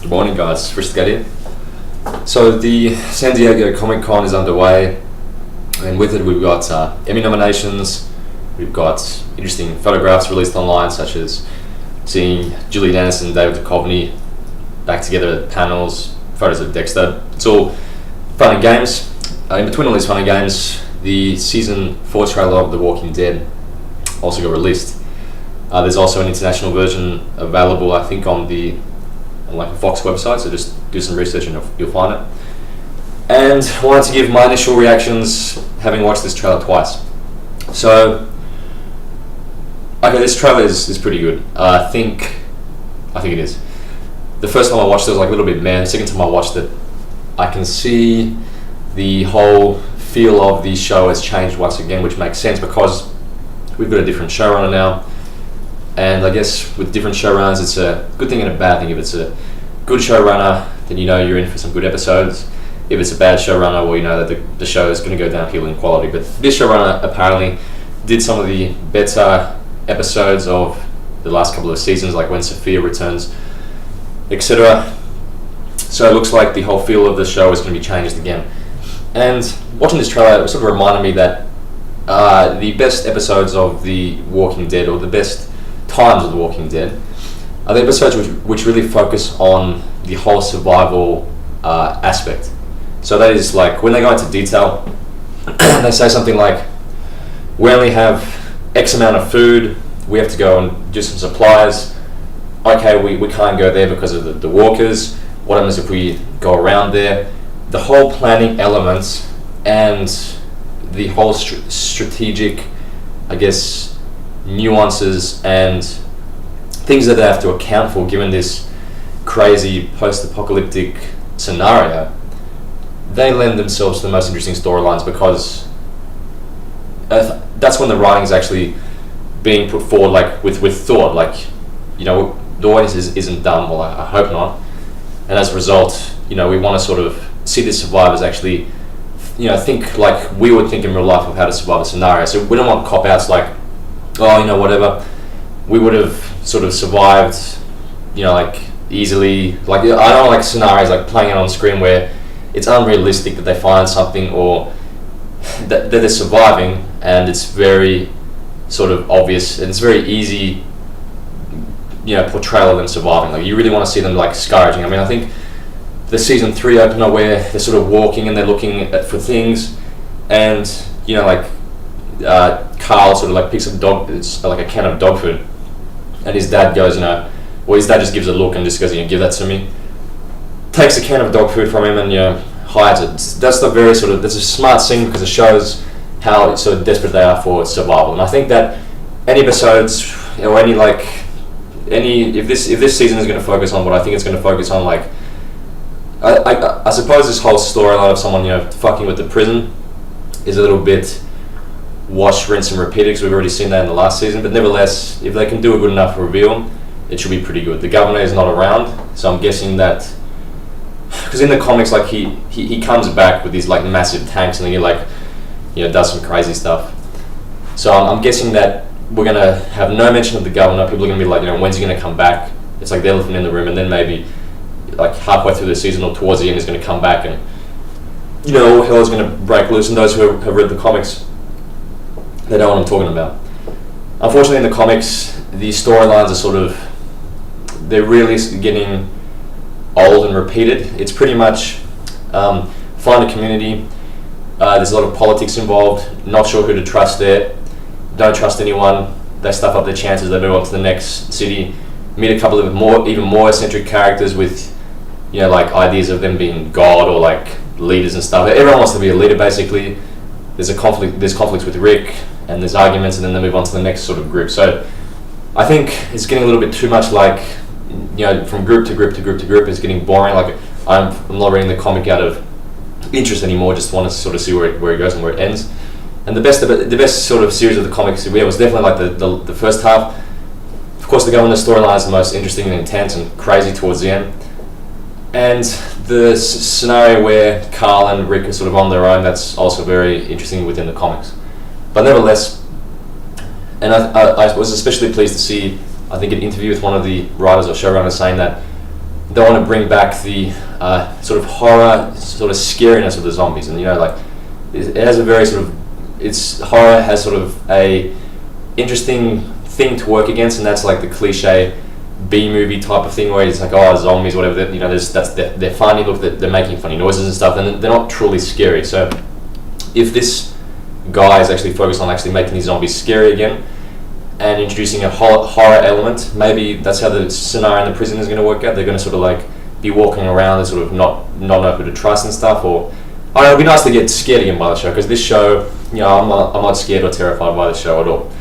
Good morning, guys. Forristicat here. So the San Diego Comic Con is underway, and with it we've got Emmy nominations. We've got interesting photographs released online, such as seeing Gillian Anderson and David Duchovny back together at panels, photos of Dexter. It's all fun and games. In between all these fun and games, the season 4 trailer of The Walking Dead also got released. There's also an international version available, I think, on the Fox website, so just do some research and you'll find it. And I wanted to give my initial reactions having watched this trailer twice. So, okay, this trailer is pretty good. I think it is. The first time I watched it, I was like a little bit mad. The second time I watched it, I can see the whole feel of the show has changed once again, which makes sense because we've got a different showrunner now. And I guess with different showrunners, it's a good thing and a bad thing. If it's a good showrunner, then you know you're in for some good episodes. If it's a bad showrunner, well, you know that the show is going to go downhill in quality. But this showrunner apparently did some of the better episodes of the last couple of seasons, like when Sophia returns, etc. So it looks like the whole feel of the show is going to be changed again. And watching this trailer, it sort of reminded me that the best episodes of The Walking Dead, or the best times of The Walking Dead, are the episodes which really focus on the whole survival aspect. So that is like when they go into detail, they say something like, we only have X amount of food, we have to go and do some supplies. Okay, we can't go there because of the walkers. What happens if we go around there? The whole planning elements and the whole strategic, I guess, nuances and things that they have to account for given this crazy post-apocalyptic scenario, they lend themselves to the most interesting storylines because that's when the writing is actually being put forward, like with thought, like, you know, the audience isn't dumb, well, I hope not, and as a result, you know, we want to sort of see the survivors actually, you know, think like we would think in real life of how to survive a scenario. So we don't want cop-outs like, oh, you know, whatever, we would have sort of survived, you know, like easily. Like, I don't like scenarios like playing it on screen where it's unrealistic that they find something or that they're surviving, and it's very sort of obvious and it's very easy, you know, portrayal of them surviving. Like, you really want to see them like scourging. I mean, I think the season 3 opener where they're sort of walking and they're looking for things, and you know, like Carl sort of like picks up it's like a can of dog food, and his dad goes, you know, well, his dad just gives a look and just goes, you know, give that to me. Takes a can of dog food from him and, you know, hides it. That's a smart scene because it shows how sort of desperate they are for survival. And I think that any episodes, or if this season is going to focus on what I think it's going to focus on, like, I suppose this whole storyline of someone, you know, fucking with the prison is a little bit wash, rinse and repeat, because we've already seen that in the last season. But nevertheless, if they can do a good enough reveal, it should be pretty good. The governor is not around, so I'm guessing that, because in the comics, like, he comes back with these like massive tanks and then he, like, you know, does some crazy stuff. So I'm guessing that we're gonna have no mention of the governor. People are gonna be like, you know, when's he gonna come back? It's like the elephant in the room, and then maybe like halfway through the season or towards the end, he's gonna come back and, you know, all hell is gonna break loose. And those who have read the comics, they know what I'm talking about. Unfortunately, in the comics, the storylines are sort of, they're really getting old and repeated. It's pretty much find a community, there's a lot of politics involved, not sure who to trust there, don't trust anyone, they stuff up their chances, they move on to the next city, meet a couple of even more eccentric characters with, you know, like ideas of them being God or like leaders and stuff. Everyone wants to be a leader, basically. There's conflicts with Rick, and there's arguments, and then they move on to the next sort of group. So I think it's getting a little bit too much, like, you know, from group to group to group to group. It's getting boring. Like, I'm not reading the comic out of interest anymore. Just want to sort of see where it goes and where it ends. And the best sort of series of the comics we had was definitely like the first half. Of course, the governor storyline is the most interesting and intense and crazy towards the end. And the scenario where Carl and Rick are sort of on their own, that's also very interesting within the comics. But nevertheless, and I was especially pleased to see, I think, an interview with one of the writers or showrunners saying that they want to bring back the sort of horror, sort of scariness of the zombies, and like it has a very sort of, its horror has sort of a interesting thing to work against, and that's like the cliche B-movie type of thing where it's like, oh, zombies, whatever. They're funny. Look, they're making funny noises and stuff, and they're not truly scary. So if this guy is actually focused on actually making these zombies scary again and introducing a horror element, maybe that's how the scenario in the prison is going to work out. They're going to sort of like be walking around and sort of not know who to trust and stuff. Or I don't know, it'd be nice to get scared again by the show, because this show, I'm not scared or terrified by the show at all.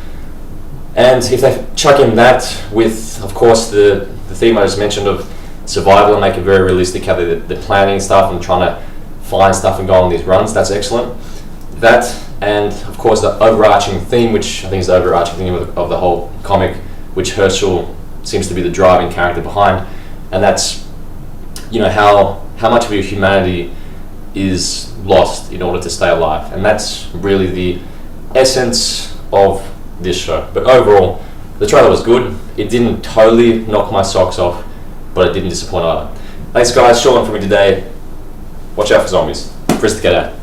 And if they chuck in that with, of course, the theme I just mentioned of survival and make it very realistic, how they're planning stuff and trying to find stuff and go on these runs, that's excellent. That, and of course the overarching theme, which I think is the overarching theme of the whole comic, which Herschel seems to be the driving character behind, and that's how much of your humanity is lost in order to stay alive, and that's really the essence of this show. But overall, the trailer was good. It didn't totally knock my socks off, but it didn't disappoint either. Thanks guys, short one for me today. Watch out for zombies. Forristicat out.